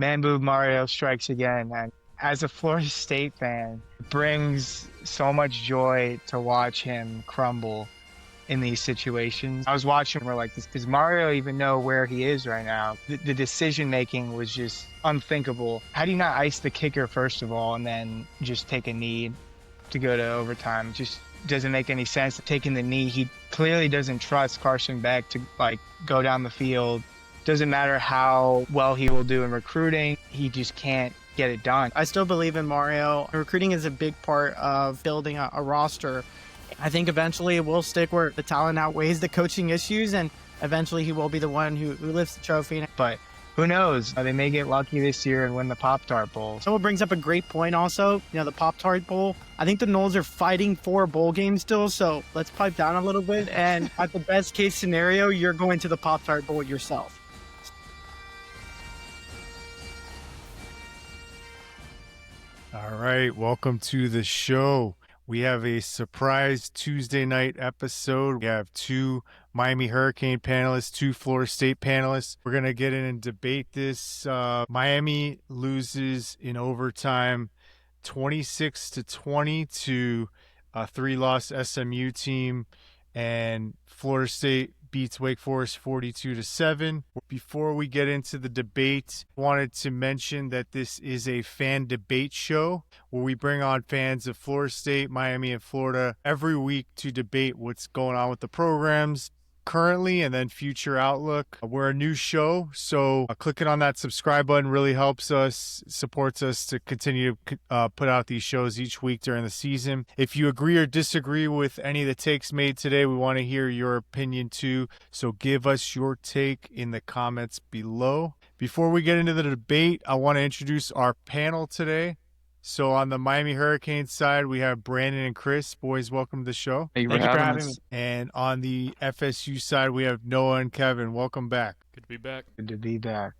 Man Boob Mario strikes again. And as a Florida State fan, it brings so much joy to watch him crumble in these situations. I was watching, we're like, does Mario even know where he is right now? The decision making was just unthinkable. How do you not ice the kicker, first of all, and then just take a knee to go to overtime? It just doesn't make any sense. Taking the knee, he clearly doesn't trust Carson Beck to go down the field. Doesn't matter how well he will do in recruiting, he just can't get it done. I still believe in Mario. Recruiting is a big part of building a roster. I think eventually it will stick where the talent outweighs the coaching issues, and eventually he will be the one who lifts the trophy. But who knows? They may get lucky this year and win the Pop-Tart Bowl. Someone brings up a great point also, the Pop-Tart Bowl. I think the Noles are fighting for a bowl game still, so let's pipe down a little bit. And at the best case scenario, you're going to the Pop-Tart Bowl yourself. All right, welcome to the show. We have a surprise Tuesday night episode. We have two Miami Hurricane panelists, two Florida State panelists. We're going to get in and debate this. Miami loses in overtime 26-20 to a 3-loss SMU team, and Florida State beats Wake Forest 42-7. Before we get into the debate, I wanted to mention that this is a fan debate show where we bring on fans of Florida State, Miami, and Florida every week to debate what's going on with the programs currently and then future outlook. We're a new show, so clicking on that subscribe button really helps us, supports us to continue to put out these shows each week during the season. If you agree or disagree with any of the takes made today, we want to hear your opinion too, so give us your take in the comments below. Before we get into the debate, I want to introduce our panel today. So on the Miami Hurricanes side, we have Brandon and Chris. Boys, welcome to the show. Thank you for having me. And on the FSU side, we have Noah and Kevin. Welcome back. Good to be back. Good to be back.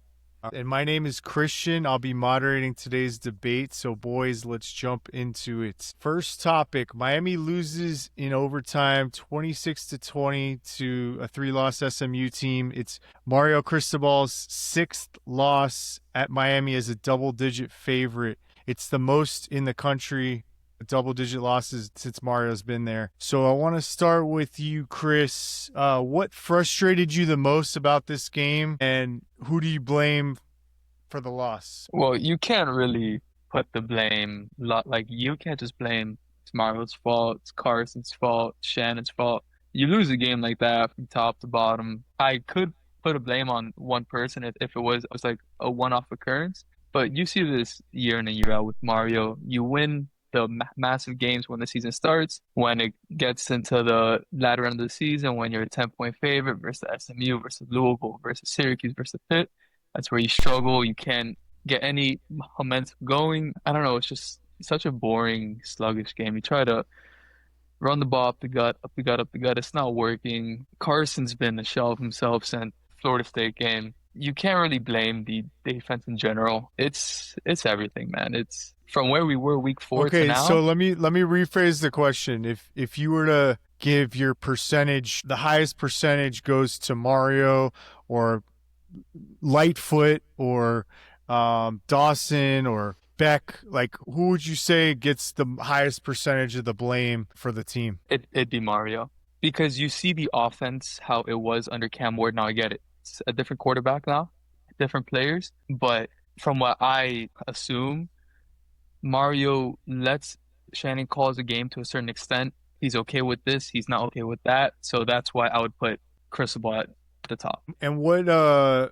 And my name is Christian. I'll be moderating today's debate. So boys, let's jump into it. First topic, Miami loses in overtime 26-20 to a 3-loss SMU team. It's mariocristobal's 6th loss at Miami as a double-digit favorite. It's the most in the country, double-digit losses since Mario's been there. So I want to start with you, Chris. What frustrated you the most about this game, and who do you blame for the loss? Well, you can't really put the blame, you can't just blame it's Mario's fault, it's Carson's fault, Shannon's fault. You lose a game like that from top to bottom. I could put a blame on one person if it was like a one-off occurrence. But you see this year in and year out with Mario. You win the massive games when the season starts, when it gets into the latter end of the season, when you're a 10-point favorite versus SMU, versus Louisville, versus Syracuse, versus Pitt. That's where you struggle. You can't get any momentum going. I don't know. It's just such a boring, sluggish game. You try to run the ball up the gut, up the gut, up the gut. It's not working. Carson's been a shell of himself since Florida State game. You can't really blame the defense in general. It's everything, man. It's from where we were week 4 to now. Okay, so let me rephrase the question. If you were to give your percentage, the highest percentage goes to Mario or Lightfoot or Dawson or Beck, who would you say gets the highest percentage of the blame for the team? It'd be Mario. Because you see the offense, how it was under Cam Ward. Now I get it. It's a different quarterback now, different players. But from what I assume, Mario lets Shannon calls a game to a certain extent. He's okay with this. He's not okay with that. So that's why I would put CRISTOABL at the top. And what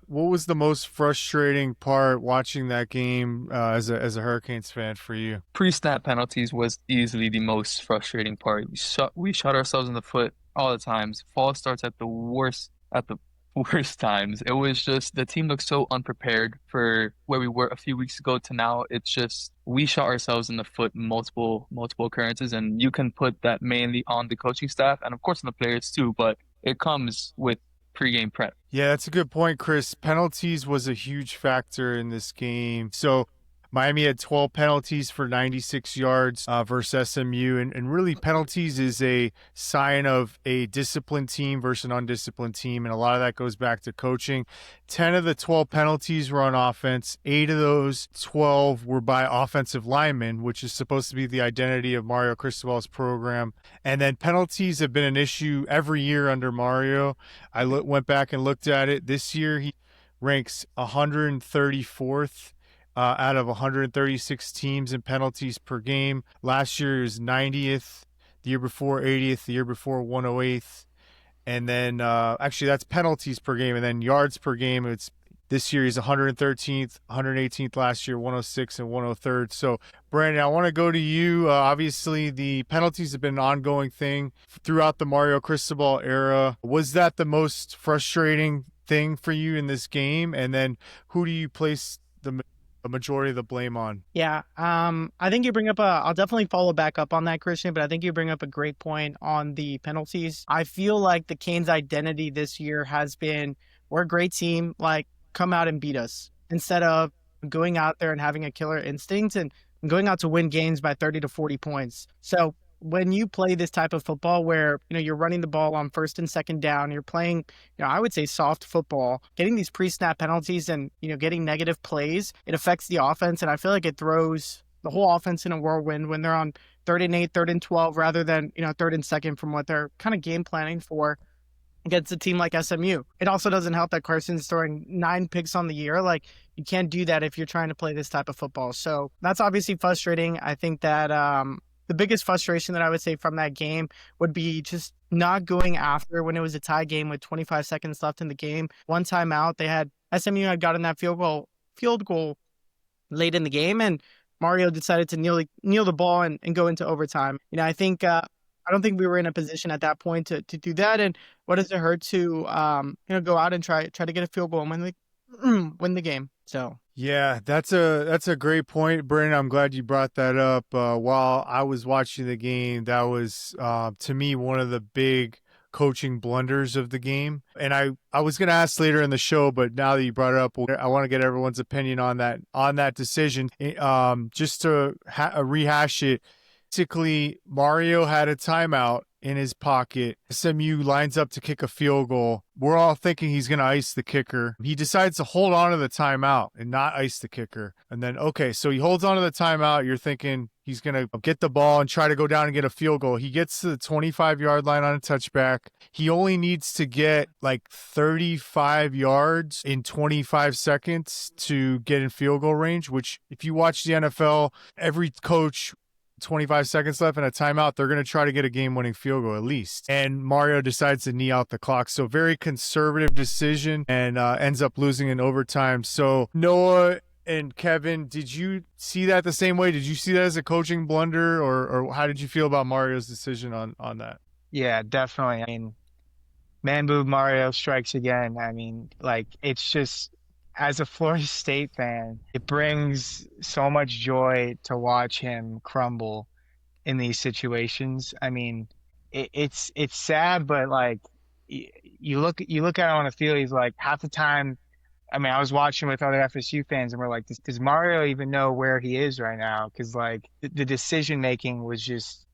was the most frustrating part watching that game as a Hurricanes fan for you? Pre-snap penalties was easily the most frustrating part. We shot ourselves in the foot all the times. False starts at the worst times. It was just the team looked so unprepared for where we were a few weeks ago to now. It's just we shot ourselves in the foot multiple occurrences, and you can put that mainly on the coaching staff and of course on the players too, but it comes with pregame prep. Yeah, that's a good point, Chris. Penalties was a huge factor in this game. So Miami had 12 penalties for 96 yards versus SMU. And really, penalties is a sign of a disciplined team versus an undisciplined team. And a lot of that goes back to coaching. 10 of the 12 penalties were on offense. 8 of those 12 were by offensive linemen, which is supposed to be the identity of Mario Cristobal's program. And then penalties have been an issue every year under Mario. I went back and looked at it. This year, he ranks 134th out of 136 teams in penalties per game. Last year, it was 90th. The year before, 80th. The year before, 108th. And then, actually, that's penalties per game. And then yards per game, this year he's 113th, 118th last year, 106th, and 103rd. So, Brandon, I want to go to you. Obviously, the penalties have been an ongoing thing throughout the Mario Cristobal era. Was that the most frustrating thing for you in this game? And then who do you place the majority of the blame on? Yeah, I think you bring up I'll definitely follow back up on that, Christian, but I think you bring up a great point on the penalties. I feel like the Canes' identity this year has been, we're a great team, like, come out and beat us, instead of going out there and having a killer instinct and going out to win games by 30 to 40 points. So when you play this type of football where, you're running the ball on first and second down, you're playing, I would say soft football, getting these pre-snap penalties and, getting negative plays, it affects the offense. And I feel like it throws the whole offense in a whirlwind when they're on 3rd and 8, 3rd and 12, rather than, 3rd and 2nd from what they're kind of game planning for against a team like SMU. It also doesn't help that Carson's throwing 9 picks on the year. Like, you can't do that if you're trying to play this type of football. So that's obviously frustrating. I think that, the biggest frustration that I would say from that game would be just not going after when it was a tie game with 25 seconds left in the game. One timeout, SMU had gotten that field goal late in the game, and Mario decided to kneel the ball and go into overtime. I think I don't think we were in a position at that point to do that. And what does it hurt to go out and try to get a field goal and win the game? So. Yeah, that's a great point, Brandon. I'm glad you brought that up. While I was watching the game, that was, to me, one of the big coaching blunders of the game. And I was going to ask later in the show, but now that you brought it up, I want to get everyone's opinion on that decision. Just to rehash it, basically, Mario had a timeout in his pocket. SMU lines up to kick a field goal. We're all thinking he's going to ice the kicker. He decides to hold on to the timeout and not ice the kicker. And then, okay, so he holds on to the timeout. You're thinking he's going to get the ball and try to go down and get a field goal. He gets to the 25-yard line on a touchback. He only needs to get like 35 yards in 25 seconds to get in field goal range, which if you watch the NFL, every coach 25 seconds left and a timeout, they're going to try to get a game-winning field goal at least. And Mario decides to knee out the clock. So very conservative decision and ends up losing in overtime. So Noah and Kevin, did you see that the same way? Did you see that as a coaching blunder, or how did you feel about Mario's decision on that? Yeah, definitely. I mean, man boob Mario strikes again. I mean, like, it's just, as a Florida State fan, it brings so much joy to watch him crumble in these situations. I mean, it's sad, but like, you look at it on the field, he's like, half the time. I mean, I was watching with other FSU fans, and we're like, does Mario even know where he is right now? Because like the decision making was just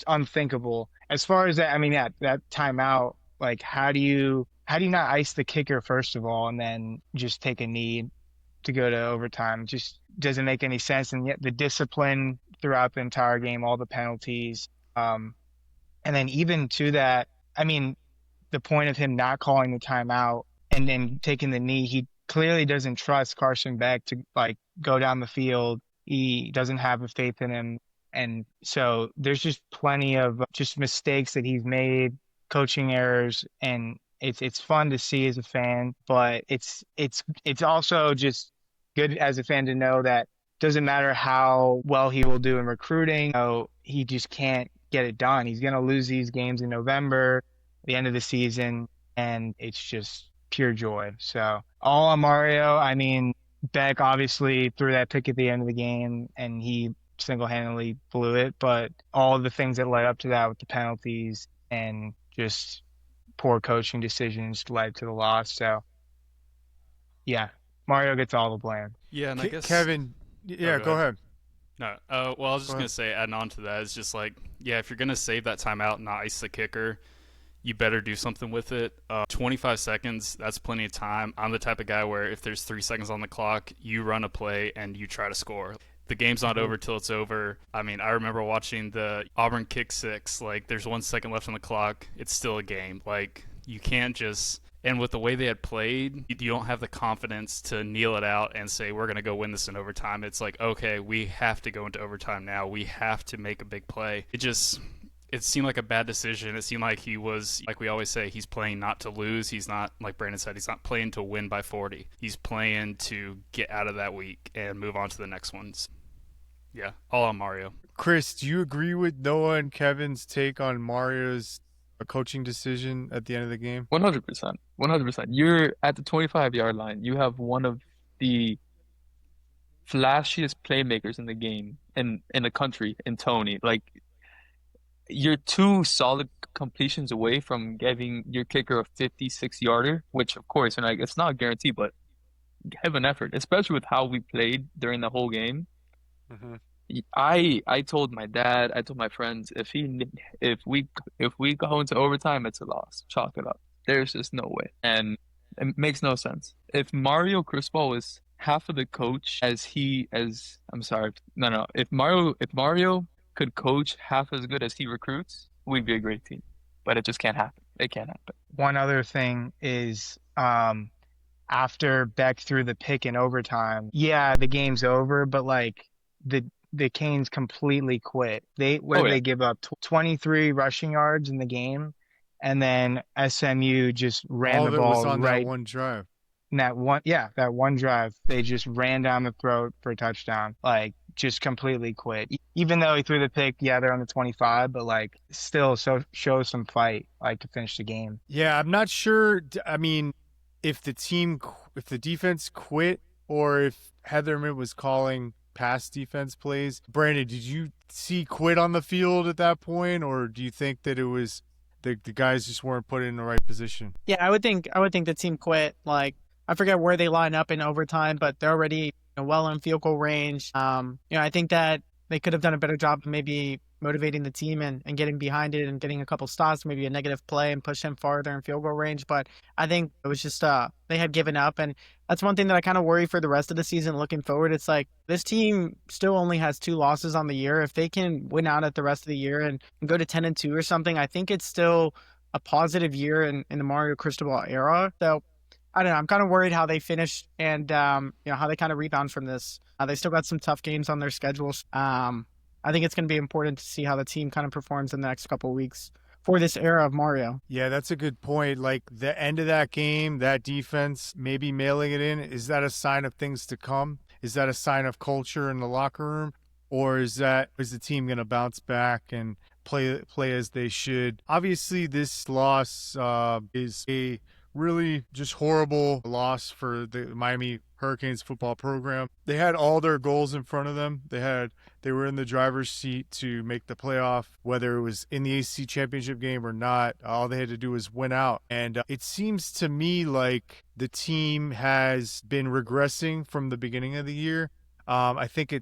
unthinkable. As far as that, I mean, yeah, that timeout. Like, how do you not ice the kicker first of all, and then just take a knee to go to overtime? It just doesn't make any sense. And yet the discipline throughout the entire game, all the penalties, and then even to that, I mean, the point of him not calling the timeout and then taking the knee, he clearly doesn't trust Carson Beck to like go down the field. He doesn't have a faith in him. And so there's just plenty of just mistakes that he's made, coaching errors, and it's fun to see as a fan, but it's also just good as a fan to know that doesn't matter how well he will do in recruiting, he just can't get it done. He's going to lose these games in November, the end of the season, and it's just pure joy. So all on Mario. I mean, Beck obviously threw that pick at the end of the game, and he single-handedly blew it, but all the things that led up to that with the penalties and just poor coaching decisions led to the loss. So yeah, Mario gets all the blame. Yeah, and I guess Kevin, Yeah, go go ahead. No, well, I was just Go gonna ahead. say, adding on to that, it's just like, yeah, if you're gonna save that timeout and not ice the kicker, you better do something with it. 25 seconds, that's plenty of time. I'm the type of guy where if there's 3 seconds on the clock, you run a play and you try to score. The game's not over till it's over. I mean, I remember watching the Auburn kick six. Like, there's 1 second left on the clock. It's still a game. Like, you can't just. And with the way they had played, you don't have the confidence to kneel it out and say, we're going to go win this in overtime. It's like, okay, we have to go into overtime now. We have to make a big play. It seemed like a bad decision. It seemed like he was, like we always say, he's playing not to lose. He's not, like Brandon said, he's not playing to win by 40. He's playing to get out of that week and move on to the next ones. Yeah, all on Mario. Chris, do you agree with Noah and Kevin's take on Mario's coaching decision at the end of the game? 100%. 100%. You're at the 25-yard line. You have one of the flashiest playmakers in the game, in the country, in Tony. Like, you're two solid completions away from giving your kicker a 56-yarder, which, of course, and like, it's not a guarantee, but give an effort, especially with how we played during the whole game. Mm-hmm. I told my dad, I told my friends, if we go into overtime, it's a loss. Chalk it up. There's just no way, and it makes no sense. If Mario Cristobal was half of the coach I'm sorry, no. If Mario could coach half as good as he recruits, we'd be a great team. But it just can't happen. It can't happen. One other thing is after Beck threw the pick in overtime, yeah, the game's over, but like the Canes completely quit. They give up 23 rushing yards in the game, and then SMU just ran All the of it ball was on right that one drive. in that one drive. They just ran down the throat for a touchdown. Like, just completely quit. Even though he threw the pick, yeah, they're on the 25, but like still show some fight like to finish the game. Yeah, I'm not sure. I mean, if the defense quit or if Heatherman was calling pass defense plays. Brandon, did you see quit on the field at that point, or do you think that it was the guys just weren't put in the right position? Yeah, I would think the team quit. Like, I forget where they line up in overtime, but they're already well in field goal range. I think that they could have done a better job of maybe motivating the team and getting behind it and getting a couple stops, maybe a negative play and push them farther in field goal range. But I think it was just they had given up. And that's one thing that I kind of worry for the rest of the season looking forward. It's like this team still only has 2 losses on the year. If they can win out at the rest of the year and go to 10-2 or something, I think it's still a positive year in the Mario Cristobal era. So I don't know. I'm kind of worried how they finish and how they kind of rebound from this. They still got some tough games on their schedules. I think it's going to be important to see how the team kind of performs in the next couple of weeks for this era of Mario. Yeah, that's a good point. Like the end of that game, that defense maybe mailing it in, is that a sign of things to come? Is that a sign of culture in the locker room? Or is the team going to bounce back and play as they should? Obviously, this loss is a really just horrible loss for the Miami Hurricanes football program. They had all their goals in front of them. They were in the driver's seat to make the playoff, whether it was in the ACC championship game or not. All they had to do was win out. And it seems to me like the team has been regressing from the beginning of the year. I think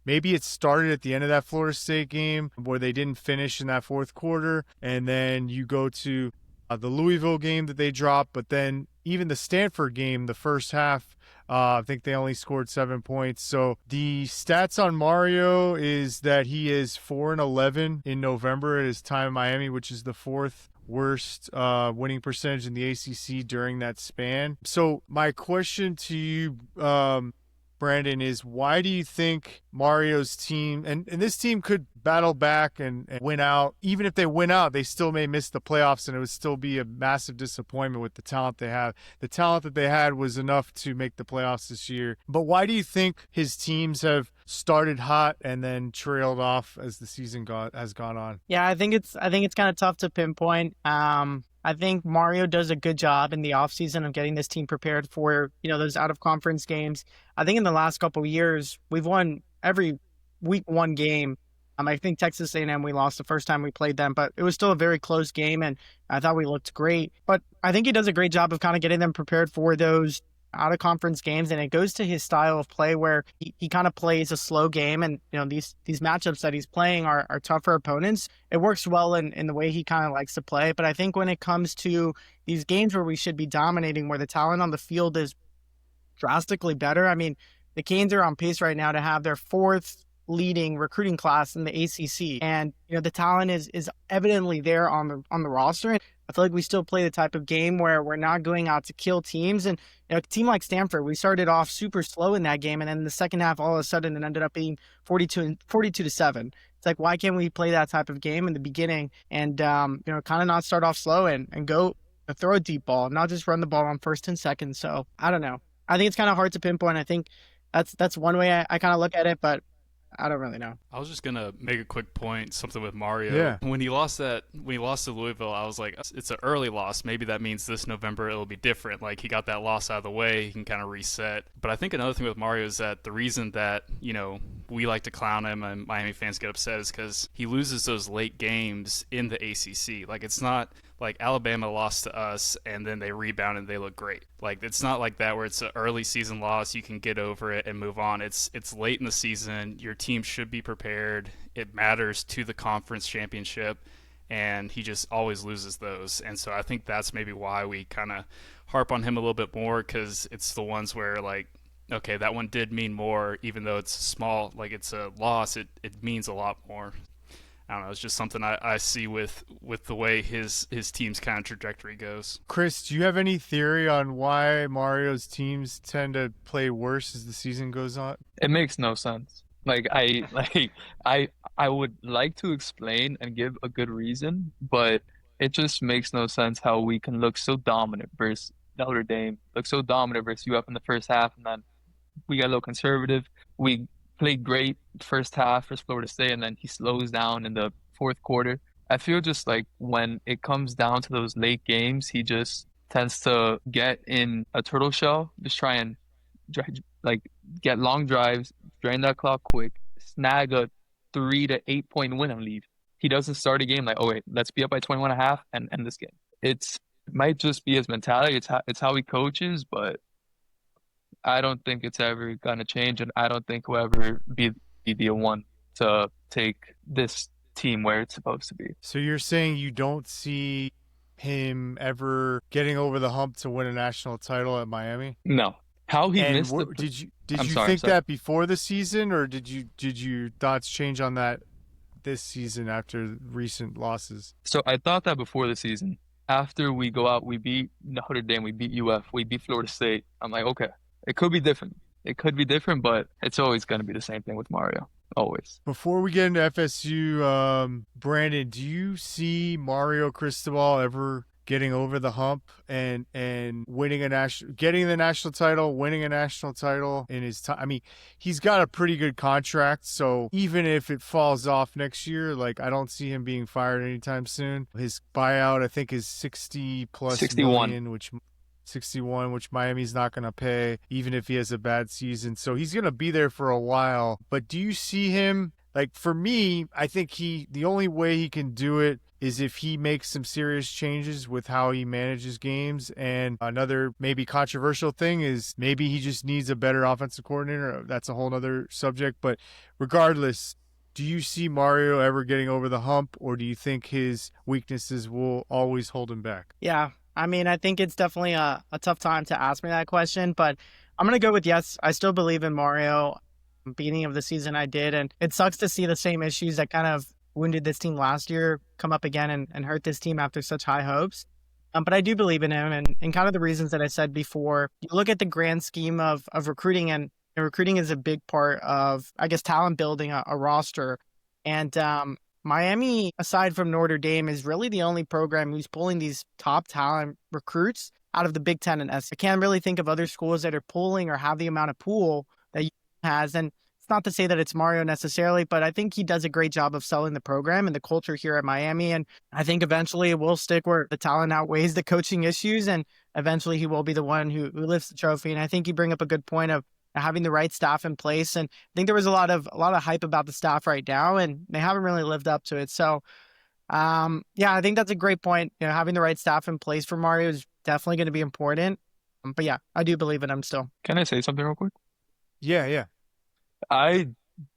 maybe it started at the end of that Florida State game where they didn't finish in that fourth quarter. And then you go to the Louisville game that they dropped, but then even the Stanford game, the first half, I think they only scored 7 points. So the stats on Mario is that he is 4-11 in November at his time in Miami, which is the 4th worst winning percentage in the ACC during that span. So my question to you, Brandon, is why do you think Mario's team, and this team could battle back and win out, even if they win out, they still may miss the playoffs and it would still be a massive disappointment with the talent they have. The talent that they had was enough to make the playoffs this year. But why do you think his teams have started hot and then trailed off as the season has gone on? Yeah, I think it's kind of tough to pinpoint. I think Mario does a good job in the offseason of getting this team prepared for, those out-of-conference games. I think in the last couple of years, we've won every week 1 game. I think Texas A&M, we lost the first time we played them, but it was still a very close game, and I thought we looked great. But I think he does a great job of kind of getting them prepared for those out of conference games, and it goes to his style of play where he kind of plays a slow game, and these matchups that he's playing are tougher opponents. It works well in the way he kind of likes to play. But I think when it comes to these games where we should be dominating, where the talent on the field is drastically better, I mean, the Canes are on pace right now to have their 4th leading recruiting class in the ACC, and the talent is evidently there on the roster. And I feel like we still play the type of game where we're not going out to kill teams. And a team like Stanford, we started off super slow in that game, and then in the second half, all of a sudden, it ended up being 42-7. It's like, why can't we play that type of game in the beginning and kind of not start off slow and go throw a deep ball, not just run the ball on 1st and 2nd. So I don't know. I think it's kind of hard to pinpoint. I think that's one way I kind of look at it, but I don't really know. I was just gonna make a quick point, something with Mario. Yeah. When he lost to Louisville, I was like, it's an early loss. Maybe that means this November it'll be different. Like, he got that loss out of the way, he can kind of reset. But I think another thing with Mario is that the reason that we like to clown him and Miami fans get upset is because he loses those late games in the ACC. Like, it's not like Alabama lost to us and then they rebound and they look great. Like, it's not like that where it's an early season loss, you can get over it and move on. It's late in the season, your team should be prepared. It matters to the conference championship, and he just always loses those. And so I think that's maybe why we kind of harp on him a little bit more, because it's the ones where, like, okay, that one did mean more, even though it's small, like it's a loss, it means a lot more. I don't know. It's just something I see with the way his team's kind of trajectory goes. Chris, do you have any theory on why Mario's teams tend to play worse as the season goes on? It makes no sense. I would like to explain and give a good reason, but it just makes no sense how we can look so dominant versus Notre Dame, look so dominant versus UF in the first half, and then we got a little conservative. We played great first half versus Florida State, and then he slows down in the 4th quarter. I feel just like when it comes down to those late games, he just tends to get in a turtle shell, just try and get long drives, drain that clock quick, snag a 3 to 8 point win and leave. He doesn't start a game like, oh wait, let's be up by 21 and a half and end this game. It might just be his mentality. It's how he coaches, but I don't think it's ever gonna change, and I don't think he'll ever be the one to take this team where it's supposed to be. So you're saying you don't see him ever getting over the hump to win a national title at Miami? No. How he missed did you think that before the season, or did your thoughts change on that this season after recent losses? So I thought that before the season. After we go out, we beat Notre Dame, we beat UF, we beat Florida State. I'm like, okay, it could be different. It could be different, but it's always going to be the same thing with Mario. Always. Before we get into FSU, Brandon, do you see Mariocristobal ever getting over the hump and winning getting the national title, winning a national title in his time? I mean, he's got a pretty good contract, so even if it falls off next year, like, I don't see him being fired anytime soon. His buyout, I think, is 61 million, which Miami's not going to pay, even if he has a bad season. So he's going to be there for a while. But do you see him, like, for me, I think the only way he can do it is if he makes some serious changes with how he manages games. And another maybe controversial thing is maybe he just needs a better offensive coordinator. That's a whole other subject. But regardless, do you see Mario ever getting over the hump, or do you think his weaknesses will always hold him back? Yeah. I mean, I think it's definitely a tough time to ask me that question, but I'm going to go with yes. I still believe in Mario. Beginning of the season, I did, and it sucks to see the same issues that kind of wounded this team last year come up again and hurt this team after such high hopes. But I do believe in him, and kind of the reasons that I said before. You look at the grand scheme of recruiting, and recruiting is a big part of, I guess, talent building a roster. And Miami, aside from Notre Dame, is really the only program who's pulling these top talent recruits out of the Big Ten and S. I can't really think of other schools that are pulling or have the amount of pool that he has. And it's not to say that it's Mario necessarily, but I think he does a great job of selling the program and the culture here at Miami. And I think eventually it will stick where the talent outweighs the coaching issues, and eventually he will be the one who lifts the trophy. And I think you bring up a good point of having the right staff in place. And I think there was a lot of hype about the staff right now, and they haven't really lived up to it. So, yeah, I think that's a great point. Having the right staff in place for Mario is definitely going to be important. But yeah, I do believe in him still. Can I say something real quick? Yeah. I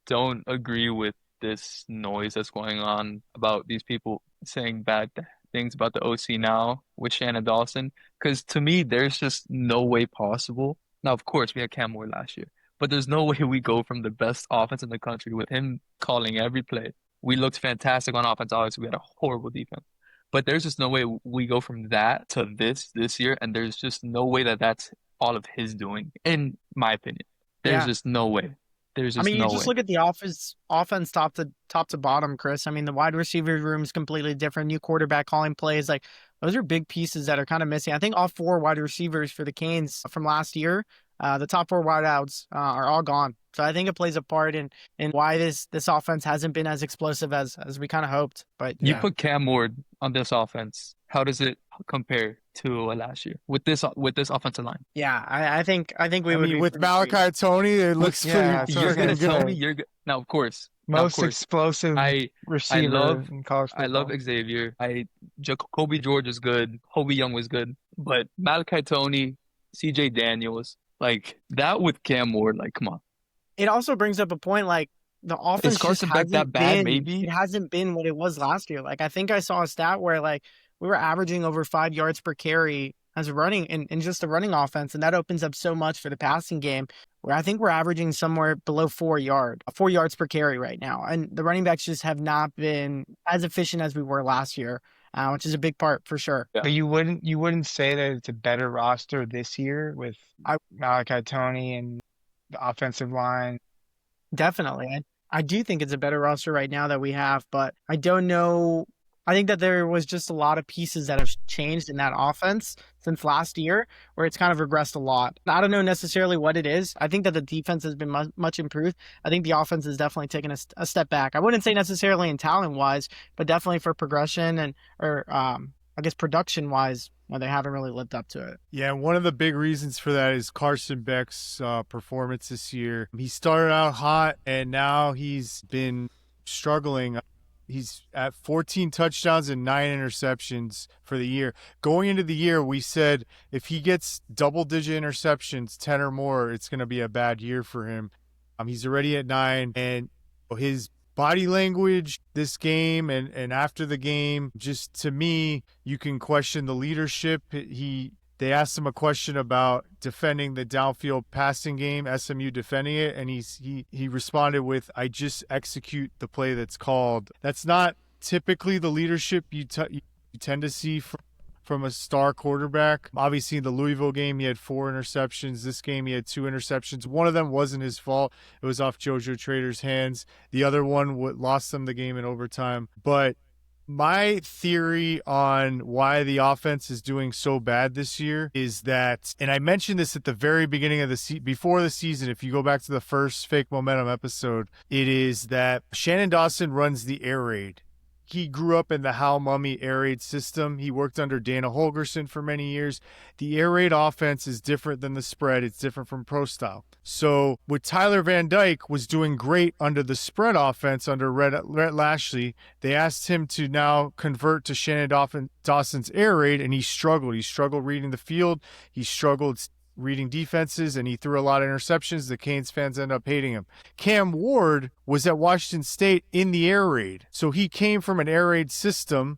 don't agree with this noise that's going on about these people saying bad things about the OC now with Shannon Dawson. Because to me, there's just no way possible. Now, of course, we had Cam Moore last year, but there's no way we go from the best offense in the country with him calling every play. We looked fantastic on offense. Obviously, we had a horrible defense. But there's just no way we go from that to this year, and there's just no way that that's all of his doing, in my opinion. There's Yeah. just no way. There's just You no just way. look at the offense top to bottom, Chris. I mean, the wide receiver room is completely different. New quarterback calling plays, like those are big pieces that are kind of missing. I think all 4 wide receivers for the Canes from last year, the top 4 wideouts are all gone. So I think it plays a part in why this offense hasn't been as explosive as we kind of hoped. But You yeah. put Cam Moore on this offense. How does it compare to last year with this offensive line? Yeah, I think we would be with pretty Malachi Tony, it looks yeah, pretty. so You're it's gonna gonna tell be me now, of course. most explosive I receiver love in college I love football. Xavier. Jacoby George is good. Hobie Young was good, but Malachi Tony, CJ Daniels, like that with Cam Moore, like come on. It also brings up a point, like the offense just Carson Beck hasn't that bad, been, maybe? it hasn't been what it was last year. Like I think I saw a stat where like we were averaging over 5 yards per carry as a running in just a running offense, and that opens up so much for the passing game. Where I think we're averaging somewhere below 4 yards per carry right now, and the running backs just have not been as efficient as we were last year, which is a big part for sure. Yeah. But you wouldn't say that it's a better roster this year with Malachi Tony and the offensive line. Definitely. I do think it's a better roster right now that we have, but I don't know. I think that there was just a lot of pieces that have changed in that offense since last year where it's kind of regressed a lot. I don't know necessarily what it is. I think that the defense has been much improved. I think the offense has definitely taken a step back. I wouldn't say necessarily in talent wise, but definitely for progression or I guess production wise, they haven't really lived up to it. Yeah, one of the big reasons for that is Carson Beck's performance this year. He started out hot, and now he's been struggling. He's at 14 touchdowns and 9 interceptions for the year. Going into the year, we said if he gets double-digit interceptions, 10 or more, it's going to be a bad year for him. He's already at 9, and his body language this game and after the game, just to me, you can question the leadership. They asked him a question about defending the downfield passing game, SMU defending it, and he responded with, "I just execute the play that's called." That's not typically the leadership you tend to see from a star quarterback. Obviously, in the Louisville game, he had 4 interceptions. This game, he had 2 interceptions. One of them wasn't his fault. It was off JoJo Trader's hands. The other one lost them the game in overtime. But my theory on why the offense is doing so bad this year is that, and I mentioned this at the very beginning of before the season, if you go back to the first Fake Momentum episode, it is that Shannon Dawson runs the air raid. He grew up in the Hal Mummy air raid system. He worked under Dana Holgerson for many years. The air raid offense is different than the spread. It's different from pro style. So with Tyler Van Dyke was doing great under the spread offense under Rhett Lashley, they asked him to now convert to Shannon Dawson's air raid, and he struggled. He struggled reading the field. He struggled reading defenses, and he threw a lot of interceptions. The Canes fans end up hating him. Cam Ward was at Washington State in the air raid. So he came from an air raid system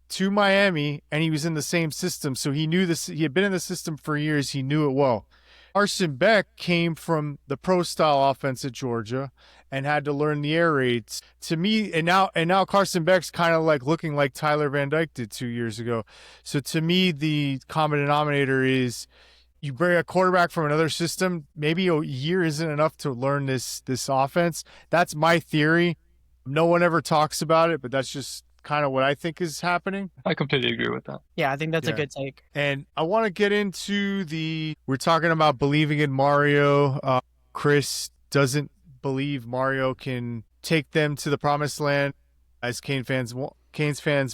to Miami, and he was in the same system. So he knew this. He had been in the system for years. He knew it well. Carson Beck came from the pro-style offense at Georgia and had to learn the air raids. To me, and now Carson Beck's kind of like looking like Tyler Van Dyke did 2 years ago. So to me, the common denominator is you bring a quarterback from another system, maybe a year isn't enough to learn this offense. That's my theory. No one ever talks about it, but that's just kind of what I think is happening. I completely agree with that. Yeah, I think that's a good take. And I want to get into we're talking about believing in Mario. Chris doesn't believe Mario can take them to the promised land as Canes fans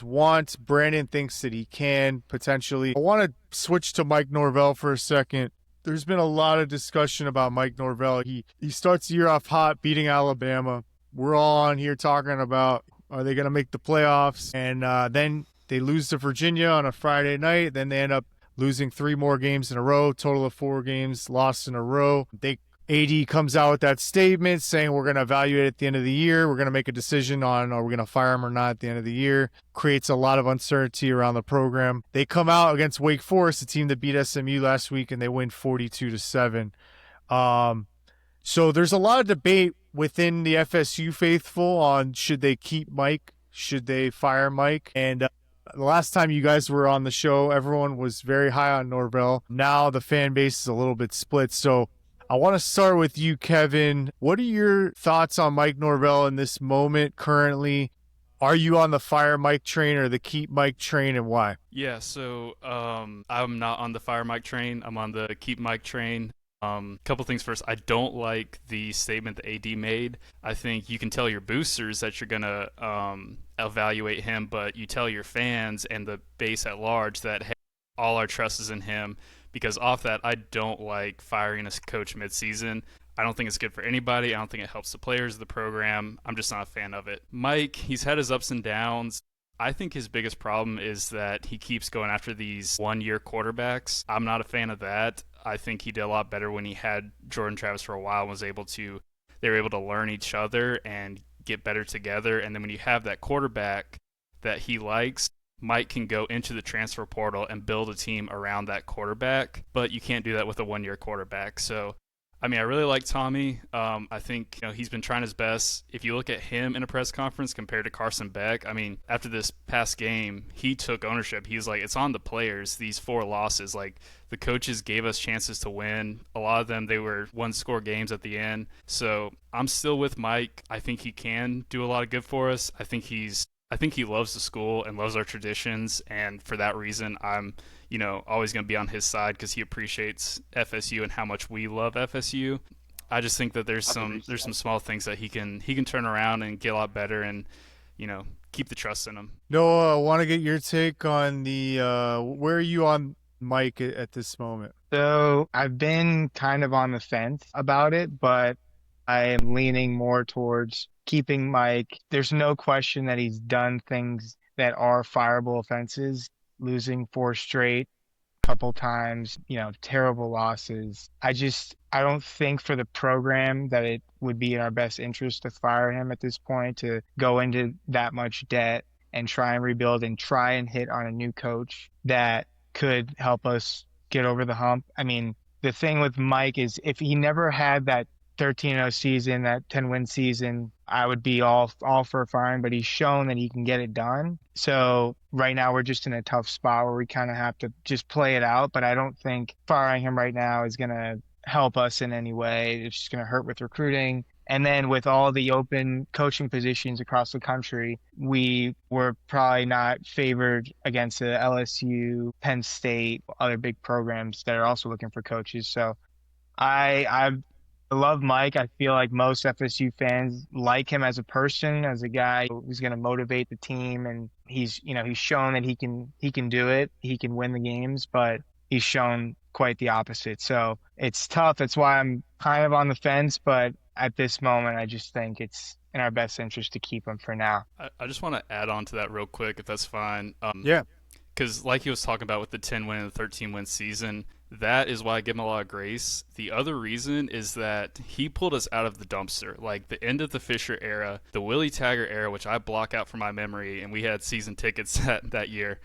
want. Brandon thinks that he can, potentially. I want to switch to Mike Norvell for a second. There's been a lot of discussion about Mike Norvell. He starts the year off hot, beating Alabama. We're all on here talking about, are they going to make the playoffs? And then they lose to Virginia on a Friday night. Then they end up losing 3 more games in a row, total of 4 games lost in a row. AD comes out with that statement saying we're going to evaluate at the end of the year. We're going to make a decision on are we going to fire him or not at the end of the year. Creates a lot of uncertainty around the program. They come out against Wake Forest, a team that beat SMU last week, and they win 42-7. So there's a lot of debate within the FSU faithful on should they keep Mike, should they fire Mike. And the last time you guys were on the show, everyone was very high on Norvell. Now the fan base is a little bit split. So I want to start with you, Kevin. What are your thoughts on Mike Norvell in this moment currently? Are you on the fire Mike train or the keep Mike train, and why? Yeah, so I'm not on the fire Mike train. I'm on the keep Mike train. Couple things first. I don't like the statement that AD made. I think you can tell your boosters that you're going to evaluate him, but you tell your fans and the base at large that, hey, all our trust is in him. Because off that, I don't like firing a coach midseason. I don't think it's good for anybody. I don't think it helps the players of the program. I'm just not a fan of it. Mike, he's had his ups and downs. I think his biggest problem is that he keeps going after these one-year quarterbacks. I'm not a fan of that. I think he did a lot better when he had Jordan Travis for a while and they were able to learn each other and get better together. And then when you have that quarterback that he likes, Mike can go into the transfer portal and build a team around that quarterback, but you can't do that with a one-year quarterback. So, I mean, I really like Tommy. I think he's been trying his best. If you look at him in a press conference compared to Carson Beck, I mean, after this past game, he took ownership. He was like, it's on the players, these 4 losses. Like, the coaches gave us chances to win. A lot of them, they were one-score games at the end. So I'm still with Mike. I think he can do a lot of good for us. I think he loves the school and loves our traditions, and for that reason, I'm, always going to be on his side because he appreciates FSU and how much we love FSU. I just think that there's some small things that he can turn around and get a lot better, and keep the trust in him. Noah, I want to get your take on the where are you on Mike at this moment? So I've been kind of on the fence about it, but I am leaning more towards keeping Mike. There's no question that he's done things that are fireable offenses, losing 4 straight, couple times, terrible losses. I don't think for the program that it would be in our best interest to fire him at this point, to go into that much debt and try and rebuild and try and hit on a new coach that could help us get over the hump. I mean, the thing with Mike is if he never had that 13-0 season, that 10-win season, I would be all for firing, but he's shown that he can get it done. So right now we're just in a tough spot where we kind of have to just play it out, but I don't think firing him right now is going to help us in any way. It's just going to hurt with recruiting. And then with all the open coaching positions across the country, we were probably not favored against the LSU, Penn State, other big programs that are also looking for coaches. So I love Mike. I feel like most FSU fans like him as a person, as a guy who's going to motivate the team. And he's shown that he can do it. He can win the games, but he's shown quite the opposite. So it's tough. That's why I'm kind of on the fence, but at this moment, I just think it's in our best interest to keep him for now. I just want to add on to that real quick, if that's fine. Yeah. Because like he was talking about with the 10-win and the 13-win season, that is why I give him a lot of grace. The other reason is that he pulled us out of the dumpster. Like the end of the Fisher era, the Willie Taggart era, which I block out from my memory, and we had season tickets that year,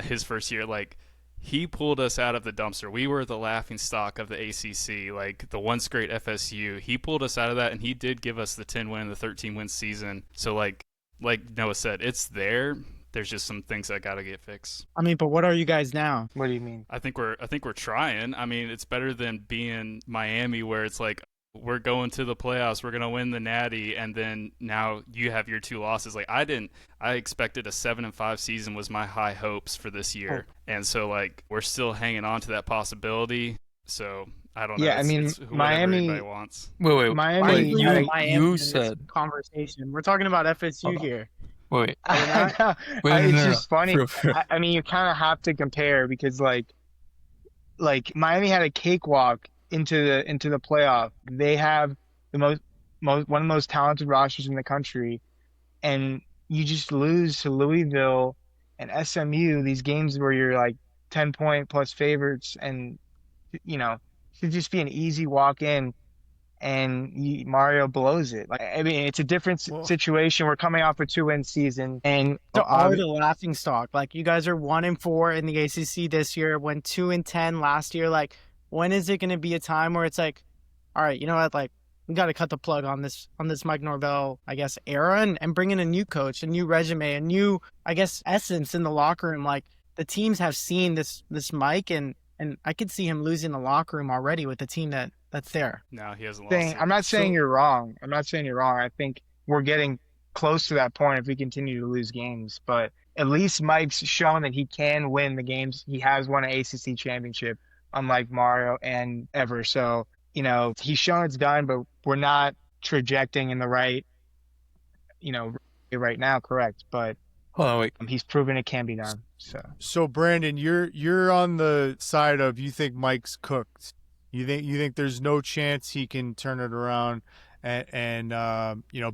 his first year, like he pulled us out of the dumpster. We were the laughing stock of the ACC, like the once great FSU. He pulled us out of that, and he did give us the 10-win and the 13-win season. So like Noah said, it's there. There's just some things that got to get fixed. I mean, but what are you guys now? What do you mean? I think we're trying. I mean, it's better than being Miami, where it's like we're going to the playoffs, we're gonna win the Natty, and then now you have your 2 losses. Like I expected a 7-5 season was my high hopes for this year, and so like we're still hanging on to that possibility. So I don't know. Yeah, it's Miami everybody wants. Wait. Miami. You said conversation. We're talking about FSU here. Wait. It's just funny. I mean, you kind of have to compare because like Miami had a cakewalk into the playoff. They have the most one of the most talented rosters in the country, and you just lose to Louisville and SMU. These games where you're like 10-point plus favorites, and should just be an easy walk in, and Mario blows it. Like, I mean, it's a different situation. We're coming off a 2-win season, and to are the laughing stock. Like, you guys are 1-4 in the ACC this year, went 2-10 last year. Like, when is it going to be a time where it's like, all right, you know what, like, we got to cut the plug on this Mike Norvell, I guess, era, and bring in a new coach, a new resume, a new, I guess, essence in the locker room. Like, the teams have seen this Mike, and I could see him losing the locker room already with the team that's there. No, he hasn't lost it. I'm not saying you're wrong. I'm not saying you're wrong. I think we're getting close to that point if we continue to lose games. But at least Mike's shown that he can win the games. He has won an ACC championship, unlike Mario and Ever. So, he's shown it's done, but we're not trajecting in the right, right now, correct. But hold on, wait. He's proven it can be done. So Brandon, you're on the side of, you think Mike's cooked. You think there's no chance he can turn it around and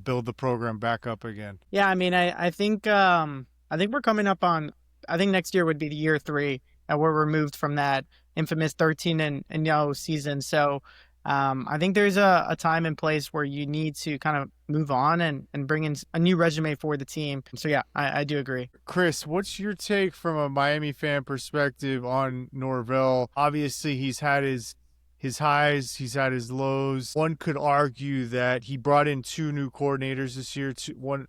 build the program back up again? Yeah, I mean, I think we're coming up on, I think next year would be the year 3, and we're removed from that infamous 13-0 season. So I think there's a time and place where you need to kind of move on and bring in a new resume for the team. So yeah, I do agree. Chris, what's your take from a Miami fan perspective on Norvell? Obviously, he's had his highs, he's had his lows. One could argue that he brought in 2 new coordinators this year, one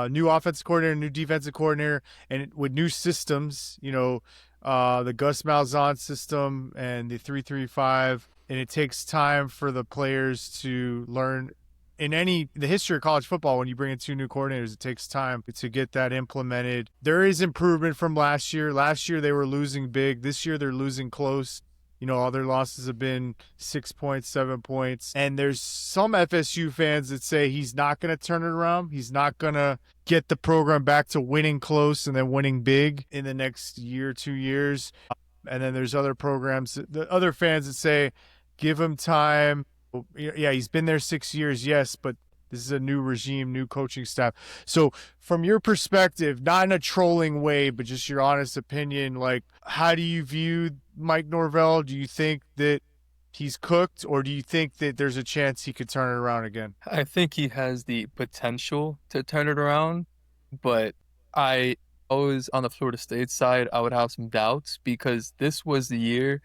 new offensive coordinator, new defensive coordinator, and with new systems, the Gus Malzahn system and the 3-3-5. And it takes time for the players to learn. In the history of college football, when you bring in 2 new coordinators, it takes time to get that implemented. There is improvement from last year. Last year, they were losing big. This year, they're losing close. All their losses have been 6 points, 7 points. And there's some FSU fans that say he's not going to turn it around. He's not going to get the program back to winning close and then winning big in the next year, 2 years. And then there's other the other fans that say, give him time. Yeah, he's been there 6 years, yes, but this is a new regime, new coaching staff. So from your perspective, not in a trolling way, but just your honest opinion, like, how do you view Mike Norvell? Do you think that he's cooked, or do you think that there's a chance he could turn it around again? I think he has the potential to turn it around, but I always, on the Florida State side, I would have some doubts, because this was the year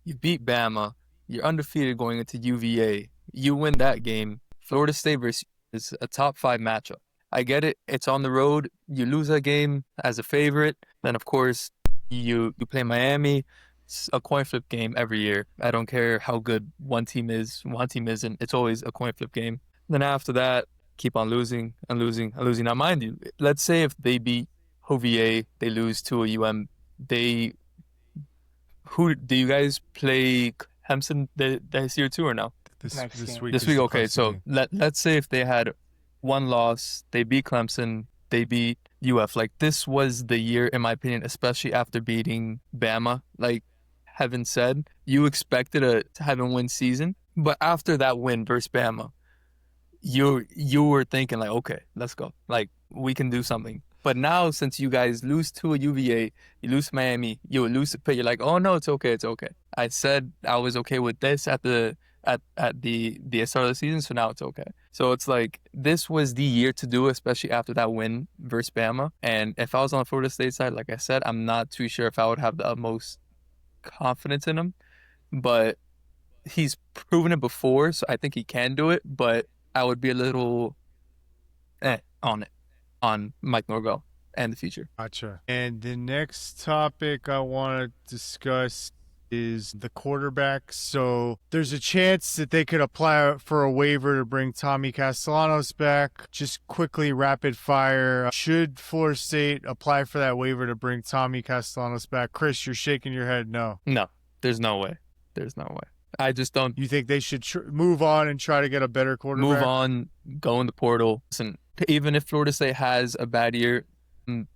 you beat Bama. You're undefeated going into UVA. You win that game. Florida State versus is a top 5 matchup. I get it. It's on the road. You lose that game as a favorite. Then, of course, you play Miami. It's a coin flip game every year. I don't care how good one team is, one team isn't. It's always a coin flip game. Then after that, keep on losing and losing and losing. Now, mind you, let's say if they beat UVA, they lose to a UM. Who do you guys play? Hempson this year too, or no? This week. This week, okay. So let's say if they had one loss, they beat Clemson, they beat UF. Like, this was the year, in my opinion, especially after beating Bama. Like Heaven said, you expected a 7-win season, but after that win versus Bama, you were thinking like, okay, let's go. Like, we can do something. But now, since you guys lose to a UVA, you lose to Miami, you lose to Pitt, you're like, oh no, it's okay. I said I was okay with this at the start of the season, so now it's okay. So it's like, this was the year to do it, especially after that win versus Bama. And if I was on the Florida State side, like I said, I'm not too sure if I would have the utmost confidence in him. But he's proven it before, so I think he can do it. But I would be a little on Mike Norvell and the future. Gotcha. And the next topic I want to discuss is the quarterback. So there's a chance that they could apply for a waiver to bring Tommycastellanos back. Just quickly, rapid fire. Should Florida State apply for that waiver to bring Tommycastellanos back? Chris, you're shaking your head no. No, there's no way. I just don't. You think they should move on and try to get a better quarterback? Move on, go in the portal. Listen, even if Florida State has a bad year,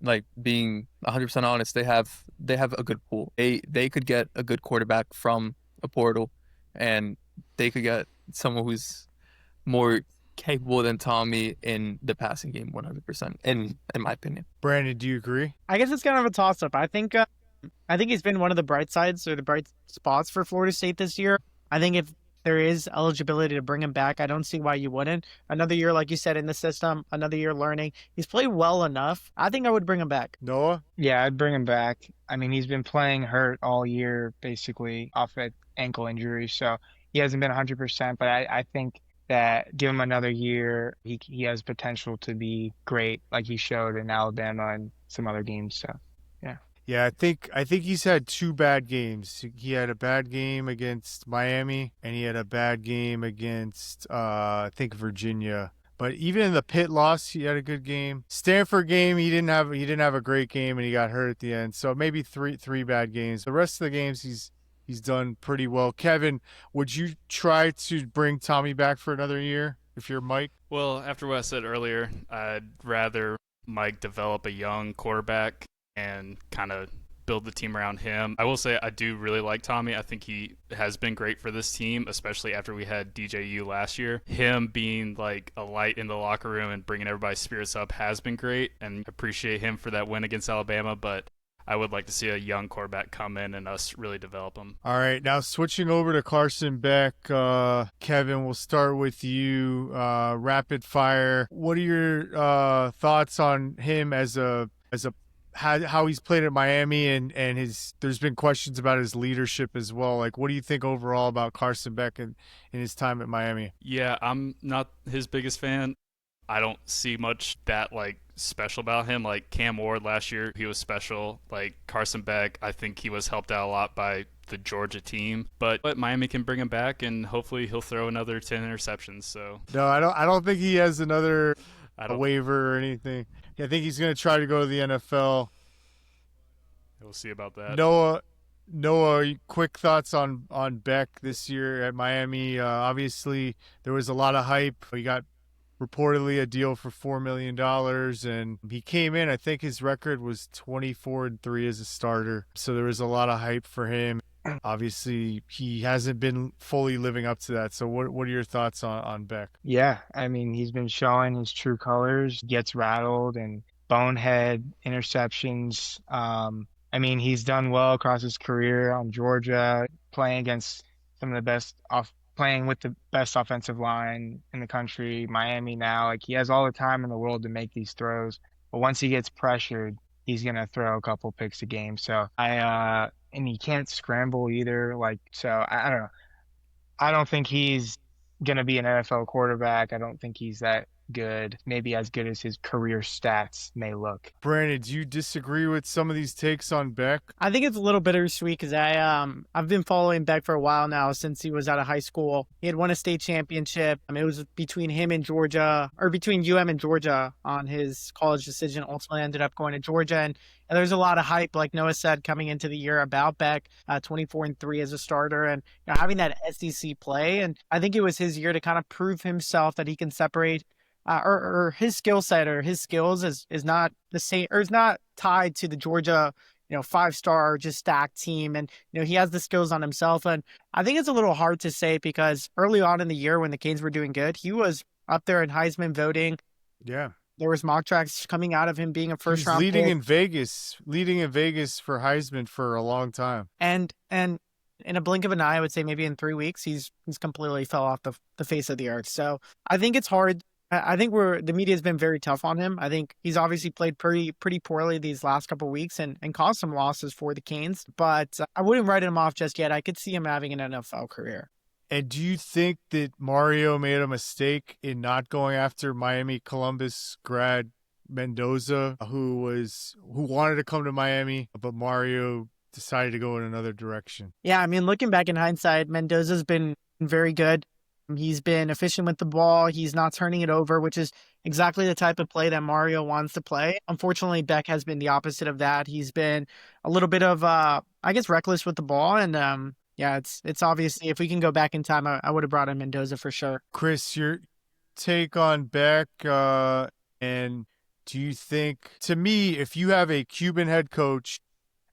like, being 100% honest, they have a good pool. They could get a good quarterback from a portal, and they could get someone who's more capable than Tommy in the passing game 100%, in my opinion. Brandon, do you agree? I guess it's kind of a toss-up. I think I think he's been one of the bright sides or the bright spots for Florida State this year. I think if there is eligibility to bring him back, I don't see why you wouldn't. Another year, like you said, in the system, another year learning. He's played well enough. I think I would bring him back. Noah? Yeah, I'd bring him back. I mean, he's been playing hurt all year, basically, off an ankle injury. So he hasn't been 100%, but I think that give him another year, he has potential to be great, like he showed in Alabama and some other games. So, yeah. Yeah, I think he's had two bad games. He had a bad game against Miami, and he had a bad game against I think Virginia. But even in the Pitt loss, he had a good game. Stanford game, he didn't have a great game, and he got hurt at the end. So maybe three bad games. The rest of the games he's done pretty well. Kevin, would you try to bring Tommy back for another year if you're Mike? Well, after what I said earlier, I'd rather Mike develop a young quarterback and kind of build the team around him. I will say I do really like Tommy. I think he has been great for this team, especially after we had DJU last year. Him being like a light in the locker room and bringing everybody's spirits up has been great, and appreciate him for that win against Alabama, but I would like to see a young quarterback come in and us really develop him. All right, now switching over to Carson Beck. Kevin, we'll start with you. Rapid fire. What are your thoughts on him as a how he's played at Miami and there's been questions about his leadership as well. Like, what do you think overall about Carson Beck and his time at Miami? Yeah, I'm not his biggest fan. I don't see much that like special about him. Like Cam Ward last year, he was special. Like Carson Beck, I think he was helped out a lot by the Georgia team. But Miami can bring him back, and hopefully he'll throw another 10 interceptions. So no, I don't think he has another waiver or anything. I think he's going to try to go to the NFL. We'll see about that. Noah, quick thoughts on Beck this year at Miami. Obviously, there was a lot of hype. He got reportedly a deal for $4 million, and he came in. I think his record was 24-3 as a starter. So there was a lot of hype for him. Obviously, he hasn't been fully living up to that. So what are your thoughts on Beck? Yeah, I mean, he's been showing his true colors, gets rattled and bonehead interceptions. I mean, he's done well across his career on Georgia, playing against some of the best playing with the best offensive line in the country. Miami now, like he has all the time in the world to make these throws, but once he gets pressured, he's gonna throw a couple picks a game. So and he can't scramble either. Like, so I don't know. I don't think he's gonna be an NFL quarterback. I don't think he's that good, maybe as good as his career stats may look. Brandon, do you disagree with some of these takes on Beck? I think it's a little bittersweet because I've been following Beck for a while now since he was out of high school. He had won a state championship. It was between him and Georgia, or between UM and Georgia on his college decision. Ultimately ended up going to Georgia, and there's a lot of hype, like Noah said, coming into the year about Beck, 24-3 as a starter, and having that SEC play. And I think it was his year to kind of prove himself that he can separate. Or his skill set or his skills is not the same, or is not tied to the Georgia, 5-star just stacked team. And, he has the skills on himself. And I think it's a little hard to say because early on in the year when the Canes were doing good, he was up there in Heisman voting. Yeah. There was mock tracks coming out of him being a first round leading pick. in Vegas for Heisman for a long time. And in a blink of an eye, I would say maybe in 3 weeks, he's completely fell off the face of the earth. So I think it's hard. I think the media has been very tough on him. I think he's obviously played pretty poorly these last couple of weeks and caused some losses for the Canes. But I wouldn't write him off just yet. I could see him having an NFL career. And do you think that Mario made a mistake in not going after Miami Columbus grad Mendoza, who wanted to come to Miami, but Mario decided to go in another direction? Yeah, I mean, looking back in hindsight, Mendoza's been very good. He's been efficient with the ball. He's not turning it over, which is exactly the type of play that Mario wants to play. Unfortunately, Beck has been the opposite of that. He's been a little bit of, reckless with the ball. And yeah, it's obviously, if we can go back in time, I would have brought in Mendoza for sure. Chris, your take on Beck, and do you think, to me, if you have a Cuban head coach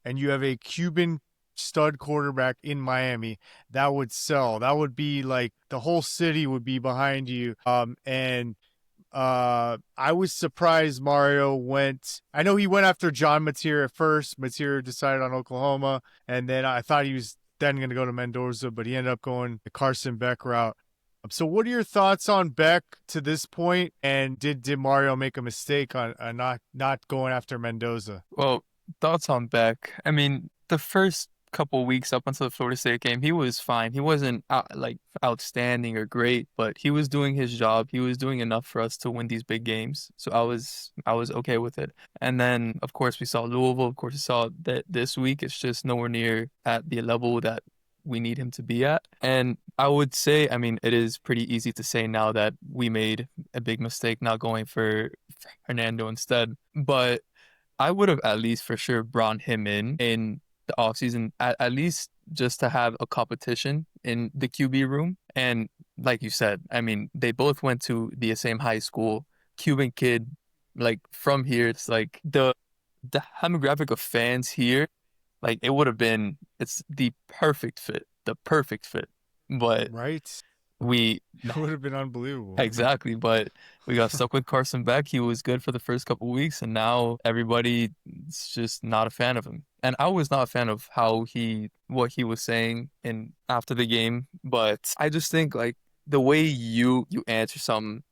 and you have a Cuban stud quarterback in Miami, that would sell. That would be like the whole city would be behind you. And I was surprised Mario went. I know he went after John Mateer at first. Mateer decided on Oklahoma, and then I thought he was then going to go to Mendoza, but he ended up going the Carson Beck route. So what are your thoughts on Beck to this point? And did Mario make a mistake on not going after Mendoza? Well, thoughts on Beck. I mean, the first couple weeks up until the Florida State game, he was fine. He wasn't outstanding or great, but he was doing his job. He was doing enough for us to win these big games. So I was okay with it. And then, of course, we saw Louisville. Of course, we saw that this week. It's just nowhere near at the level that we need him to be at. And I would say, I mean, it is pretty easy to say now that we made a big mistake not going for Hernando instead. But I would have at least for sure brought him in the offseason, at least just to have a competition in the QB room. And like you said, I mean, they both went to the same high school. Cuban kid, like from here, it's like the demographic of fans here, like it would have been, it's the perfect fit. But right, it would have been unbelievable. Exactly, but we got stuck with Carson Beck. He was good for the first couple of weeks, and now everybody's just not a fan of him. And I was not a fan of what he was saying after the game, but I just think like the way you answer some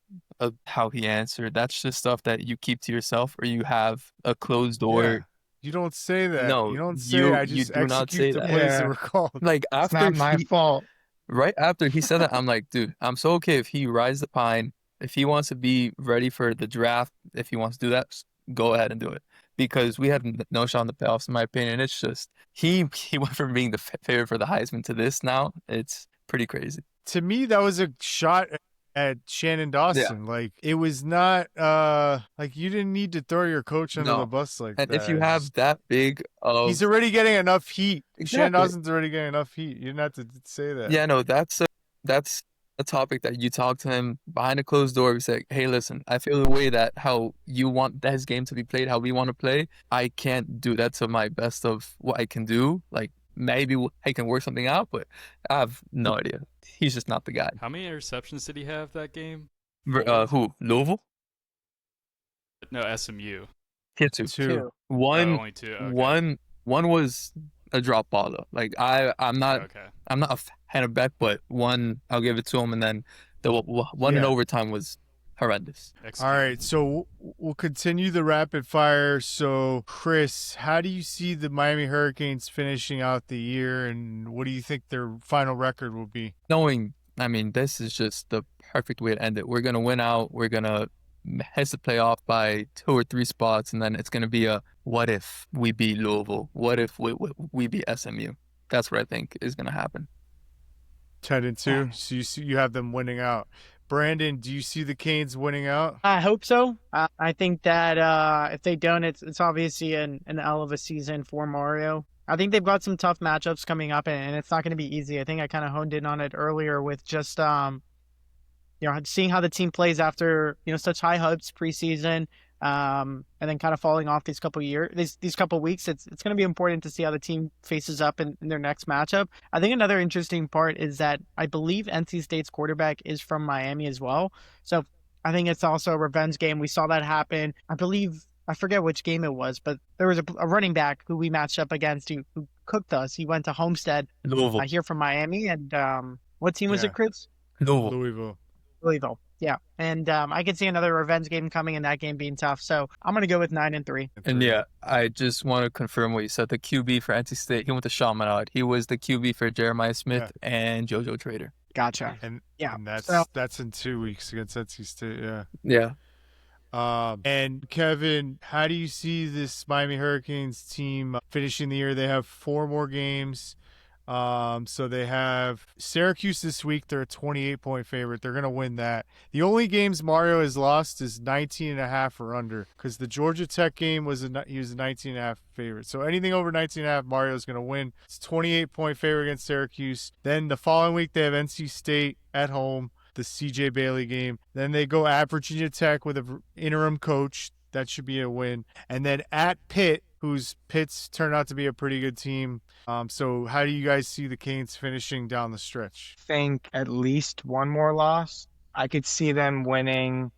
of how he answered, that's just stuff that you keep to yourself, or you have a closed door. Yeah. You don't say that. No, you don't say. I just do not say execute the that. plays that were called. Like It's after not my fault. right after he said that, I'm like, dude, I'm so okay if he rides the pine. If he wants to be ready for the draft, if he wants to do that, go ahead and do it. Because we had no shot in the playoffs, in my opinion. It's just he went from being the favorite for the Heisman to this now. It's pretty crazy. To me, that was a shot at Shannon Dawson. Yeah. Like it was not like you didn't need to throw your coach under the bus like and that. And if you have that big of... He's already getting enough heat. Exactly. Shannon Dawson's already getting enough heat. You didn't have to say that. Yeah, no, that's a topic that you talk to him behind a closed door. We say, hey, listen, I feel the way that how you want his game to be played, how we want to play. I can't do that to my best of what I can do. Like maybe I can work something out, but I have no idea. He's just not the guy. How many interceptions did he have that game? Who? Louisville? No, SMU. He had two. One. Only two. Okay. One was a drop ball though. Like I'm not a fan of Beck, but one I'll give it to him, and then the one in overtime was horrendous. All right, so we'll continue the rapid fire. So, Chris, how do you see the Miami Hurricanes finishing out the year, and what do you think their final record will be? Knowing, I mean, this is just the perfect way to end it. We're going to win out. We're going to miss the playoff by 2 or 3 spots, and then it's going to be a what if we beat Louisville? What if we beat SMU? That's what I think is going to happen. 10-2, so you have them winning out. Brandon, do you see the Canes winning out? I hope so. I think that if they don't, it's obviously an L of a season for Mario. I think they've got some tough matchups coming up, and it's not going to be easy. I think I kind of honed in on it earlier with just seeing how the team plays after such high hopes preseason, and then kind of falling off these couple weeks. It's going to be important to see how the team faces up in their next matchup. I think another interesting part is that I believe NC State's quarterback is from Miami as well. So I think it's also a revenge game. We saw that happen. I forget which game it was, but there was a running back who we matched up against who cooked us. He went to Homestead, Louisville. Here from Miami. And what team was it, Chris? Louisville. Yeah. And I could see another revenge game coming and that game being tough. So I'm going to go with 9-3. And yeah, I just want to confirm what you said. The QB for NC State, he went to Sean Menard. He was the QB for Jeremiah Smith and JoJo Trader. Gotcha. And that's in 2 weeks against NC State. Yeah. Yeah. And Kevin, how do you see this Miami Hurricanes team finishing the year? They have 4 more games. So they have Syracuse this week. They're a 28-point favorite. They're going to win that. The only games Mario has lost is 19.5 or under, because the Georgia Tech game he was a 19.5 favorite. So anything over 19.5, Mario's going to win. It's 28-point favorite against Syracuse. Then the following week, they have NC State at home, the CJ Bailey game. Then they go at Virginia Tech with an interim coach. That should be a win. And then at Pitt, Pitt's turned out to be a pretty good team. So how do you guys see the Canes finishing down the stretch? I think at least one more loss. I could see them winning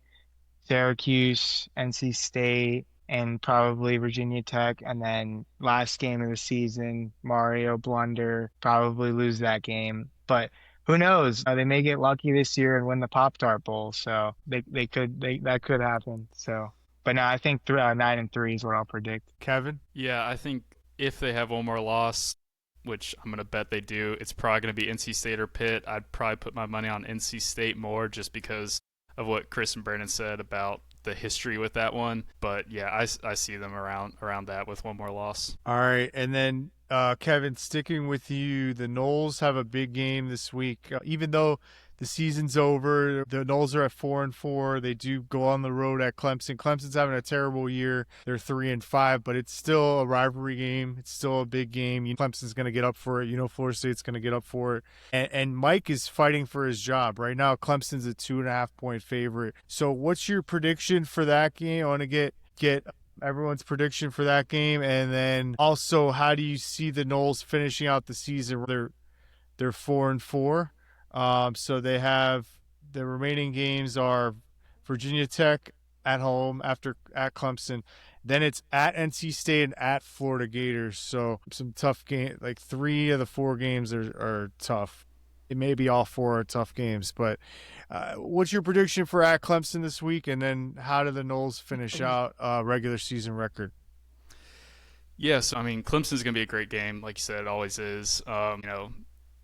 Syracuse, NC State, and probably Virginia Tech. And then last game of the season, Mario blunder, probably lose that game. But who knows? They may get lucky this year and win the Pop-Tart Bowl. So that could happen. So, but no, I think 9-3 is what I'll predict. Kevin? Yeah, I think if they have one more loss, which I'm going to bet they do, it's probably going to be NC State or Pitt. I'd probably put my money on NC State more just because of what Chris and Brandon said about the history with that one. But yeah, I see them around that with one more loss. All right. And then, Kevin, sticking with you, the Noles have a big game this week. Even though the season's over, the Noles are at 4-4. They do go on the road at Clemson. Clemson's having a terrible year. They're 3-5, but it's still a rivalry game. It's still a big game. Clemson's going to get up for it. Florida State's going to get up for it. And Mike is fighting for his job. Right now, Clemson's a 2.5-point favorite. So what's your prediction for that game? I want to get everyone's prediction for that game. And then also, how do you see the Noles finishing out the season? They're 4-4. So they have the remaining games are Virginia Tech at home at Clemson. Then it's at NC State and at Florida Gators. So some tough game. Like 3 of the 4 games are tough. It may be all 4 are tough games, but what's your prediction for at Clemson this week? And then how do the Noles finish out regular season record? Yes, I mean, Clemson's going to be a great game. Like you said, it always is.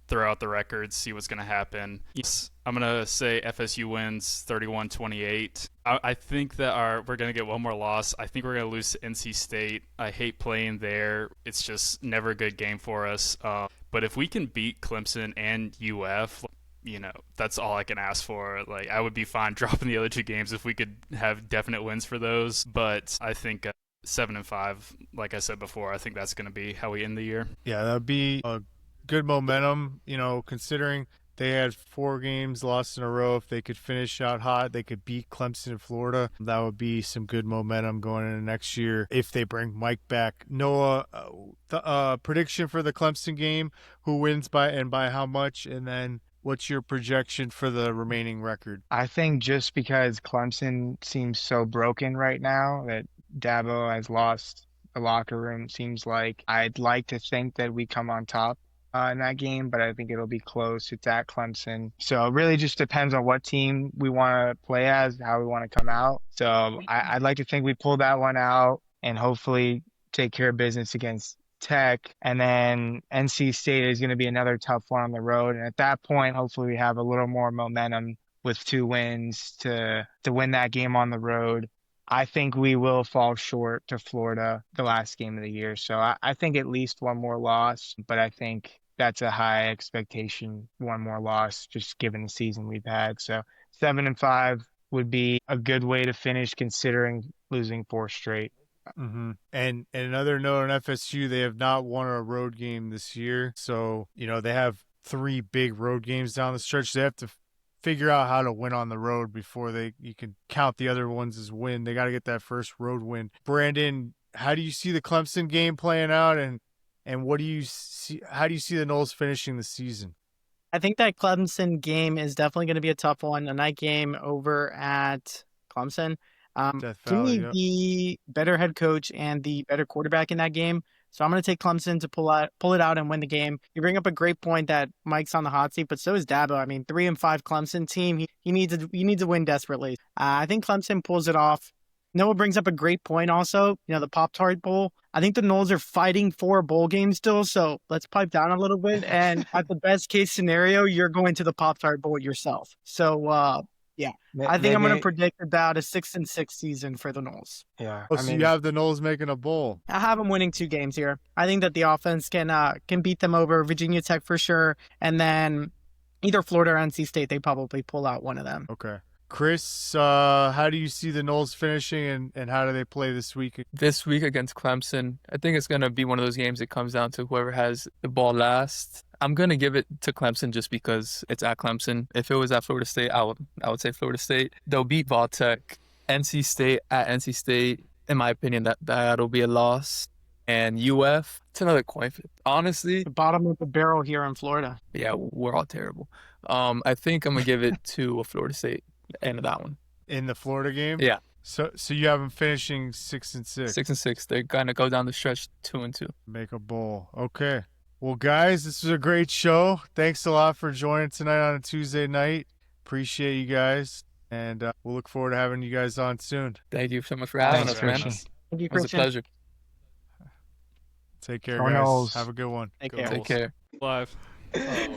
Throw out the records, see what's going to happen. Yes, I'm going to say FSU wins 31-28. I think that we're going to get one more loss. I think we're going to lose to NC State. I hate playing there. It's just never a good game for us. But if we can beat Clemson and UF, that's all I can ask for. Like, I would be fine dropping the other 2 games if we could have definite wins for those. But I think 7-5, like I said before, I think that's going to be how we end the year. Yeah, that'd be a good momentum, considering they had 4 games lost in a row. If they could finish out hot, they could beat Clemson and Florida. That would be some good momentum going into next year if they bring Mike back. Noah, the prediction for the Clemson game, who wins by how much, and then what's your projection for the remaining record? I think just because Clemson seems so broken right now that Dabo has lost the locker room, seems like I'd like to think that we come on top in that game, but I think it'll be close. It's at Clemson. So it really just depends on what team we want to play as, how we want to come out. So I'd like to think we pull that one out and hopefully take care of business against Tech. And then NC State is going to be another tough one on the road. And at that point, hopefully we have a little more momentum with 2 wins to win that game on the road. I think we will fall short to Florida the last game of the year. So I think at least one more loss, but I think that's a high expectation, one more loss, just given the season we've had. So 7-5 would be a good way to finish considering losing 4 straight. Mm-hmm. And another note on FSU, they have not won a road game this year. So, they have 3 big road games down the stretch. They have to figure out how to win on the road before you can count the other ones as win. They got to get that first road win. Brandon, how do you see the Clemson game playing out, and what do you see? How do you see the Noles finishing the season? I think that Clemson game is definitely going to be a tough one. A night game over at Clemson. Give me the better head coach and the better quarterback in that game. So I'm going to take Clemson to pull it out and win the game. You bring up a great point that Mike's on the hot seat, but so is Dabo. I mean, 3-5 Clemson team. He needs to win desperately. I think Clemson pulls it off. Noah brings up a great point also. The Pop-Tart Bowl. I think the Noles are fighting for a bowl game still, so let's pipe down a little bit. And at the best case scenario, you're going to the Pop-Tart Bowl yourself. So, yeah, I think I'm going to predict about a 6-6 season for the Noles. Yeah. So you have the Noles making a bowl. I have them winning 2 games here. I think that the offense can beat them over Virginia Tech for sure. And then either Florida or NC State, they probably pull out one of them. Okay. Chris, how do you see the Noles finishing, and how do they play this week? This week against Clemson, I think it's going to be one of those games that comes down to whoever has the ball last. I'm going to give it to Clemson just because it's at Clemson. If it was at Florida State, I would say Florida State. They'll beat Tech. NC State at NC State, in my opinion, that'll be a loss. And UF, it's another coin flip. Honestly, the bottom of the barrel here in Florida. Yeah, we're all terrible. I think I'm going to give it to Florida State, the end of that one. in the Florida game. Yeah. So you have them finishing 6-6. 6-6. They're gonna go down the stretch 2-2. Make a bowl. Okay. Well, guys, this was a great show. Thanks a lot for joining tonight on a Tuesday night. Appreciate you guys, and we'll look forward to having you guys on soon. Thank you so much for having us, man. Christian. Thank you, It was a Christian. pleasure. Take care, Go guys. Noles. Have a good one. Take Go care. Noles. Take care. Live.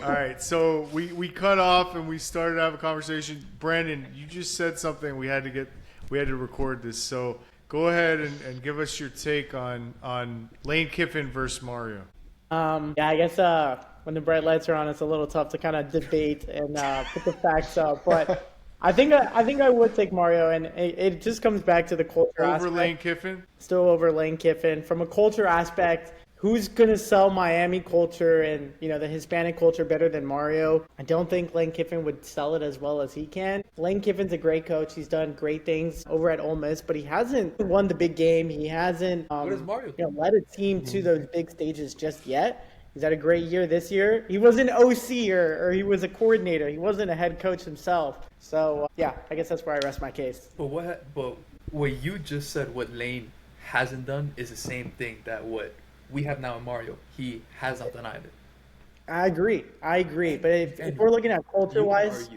All right, so we cut off and we started to have a conversation. Brandon, you just said something. We had to record this. So go ahead and give us your take on Lane Kiffin versus Mario. Yeah, I guess when the bright lights are on, it's a little tough to kind of debate and put the facts up. But I think I would take Mario, and it just comes back to the culture Over aspect. Lane Kiffin? Still over Lane Kiffin. From a culture aspect, who's going to sell Miami culture and, the Hispanic culture better than Mario? I don't think Lane Kiffin would sell it as well as he can. Lane Kiffin's a great coach. He's done great things over at Ole Miss, but he hasn't won the big game. He hasn't Mario? led a team to those big stages just yet. He's had a great year this year. He was an OC or he was a coordinator. He wasn't a head coach himself. So, yeah, I guess that's where I rest my case. But what you just said, what Lane hasn't done, is the same thing that what we have now in Mario. He has not done either. I agree. But if we're looking at culture-wise,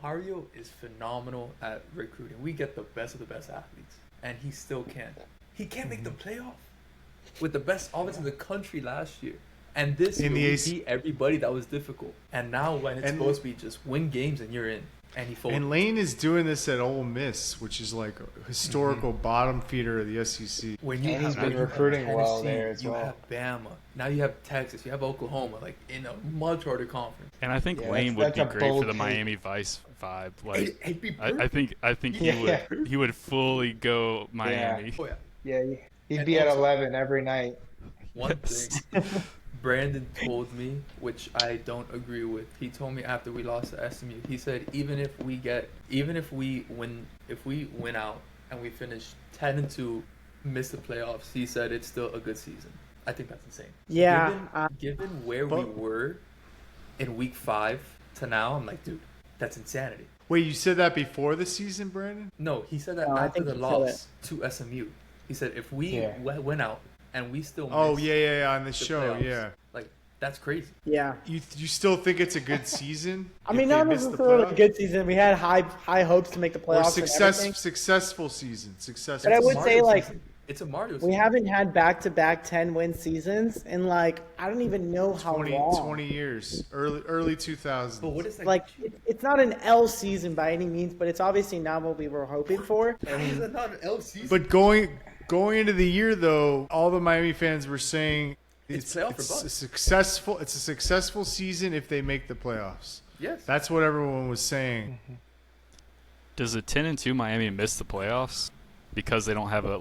Mario is phenomenal at recruiting. We get the best of the best athletes, and he still can't. He can't make the playoff with the best offense in the country last year. And this year, we beat everybody that was difficult. And now when it's supposed to be just win games and you're in, and he folded. And Lane is doing this at Ole Miss, which is like a historical bottom feeder of the SEC. When you And he's have been recruiting well there as you well. have Bama. Now you have Texas. You have Oklahoma, like in a much harder conference. And I think Yeah, Lane would that's be a great bold for the take. Miami Vice vibe. Like, It'd be I think Yeah. he would fully go Miami. Oh yeah. Yeah, he'd And be at also- 11 every night. One thing Brandon told me, which I don't agree with. He told me after we lost to SMU, he said even if we win out and we finish 10-2, miss the playoffs, he said it's still a good season. I think that's insane. yeah. Given where we were in week 5 to now, I'm like, dude, that's insanity. Wait, you said that before the season, Brandon? No, he said that No, I after think the he said loss to SMU. He said if we went out and we still Oh, missed yeah, on the the show, playoffs, yeah. like that's crazy. Yeah. You still think it's a good season? I mean, if they not miss the necessarily a playoffs? good season. We had high hopes to make the Or playoffs and everything. successful season. Successful But I season. would say, like, It's a Mario we season. haven't had back-to-back 10-win seasons in, like, I don't even know how 20 long. years. Early 2000s. But what is that? Like, it's not an L season by any means, but it's obviously not what we were hoping for. How is that not an L season? But going into the year, though, all the Miami fans were saying It's playoff or a bust. successful season if they make the playoffs. Yes. That's what everyone was saying. Does a 10-2 Miami miss the playoffs because they don't have a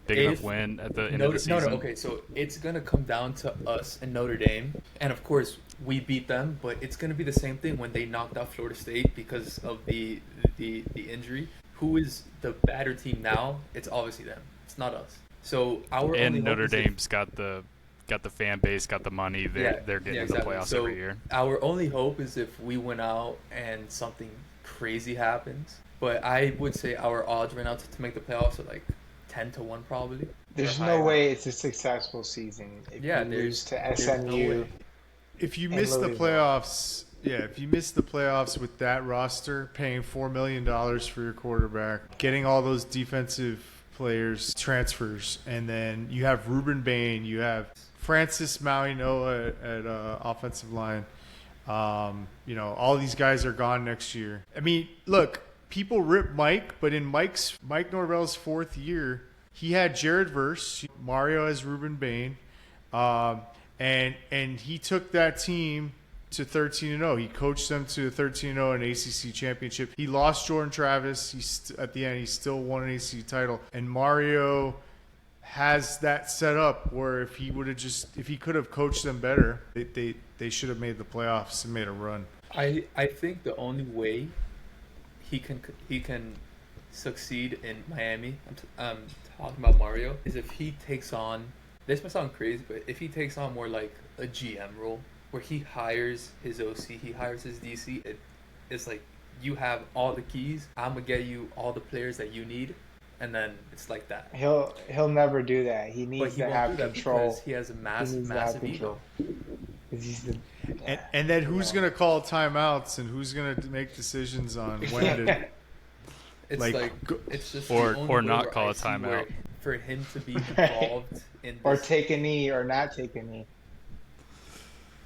big enough If win at the end of the season? No. Okay, so it's gonna come down to us and Notre Dame, and of course we beat them. But it's gonna be the same thing when they knocked out Florida State because of the injury. Who is the better team now? It's obviously them. It's not us. So our And only Notre hope is if- Dame's got the fan base, got the money. They're getting to the exactly. playoffs So every year. Our only hope is if we went out and something crazy happens. But I would say our odds right now to make the playoffs are like 10-1 probably. There's Or no higher. way it's a successful season if you lose to there's no SMU. way. If you And miss the Louisville. playoffs, if you miss the playoffs with that roster, paying $4 million for your quarterback, getting all those defensive players transfers, and then you have Ruben Bain, you have Francis Maui-Noah at offensive line. All these guys are gone next year. I mean, look, people rip Mike, but in Mike Norvell's 4th year, he had Jared Verse, Mario as Ruben Bain, and he took that team to 13-0. He coached them to a 13-0 in ACC championship. He lost Jordan Travis. At the end, he still won an ACC title. And Mario has that set up where if he could have coached them better, they should have made the playoffs and made a run. I think the only way he can succeed in Miami, I'm talking about Mario, is if he takes on, this might sound crazy, but if he takes on more like a GM role where he hires his OC, he hires his DC, it's like you have all the keys. I'm gonna get you all the players that you need, and then it's like that. He'll never do that. He But needs he to won't have do that control. because he has a He needs to have massive ego. control. 'Cause he's the, And then who's going to call timeouts and who's going to make decisions on when to It's Like, like it's just or the only way not where call I a see where timeout. for him to be involved in this. or take a knee or not take a knee.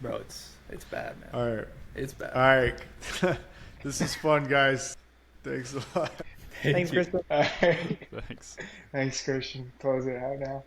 Bro, it's bad, man. All right. It's bad. All right. This is fun, guys. Thanks a lot. Thanks, you. Chris. All right. Thanks. Thanks, Christian. Close it out now.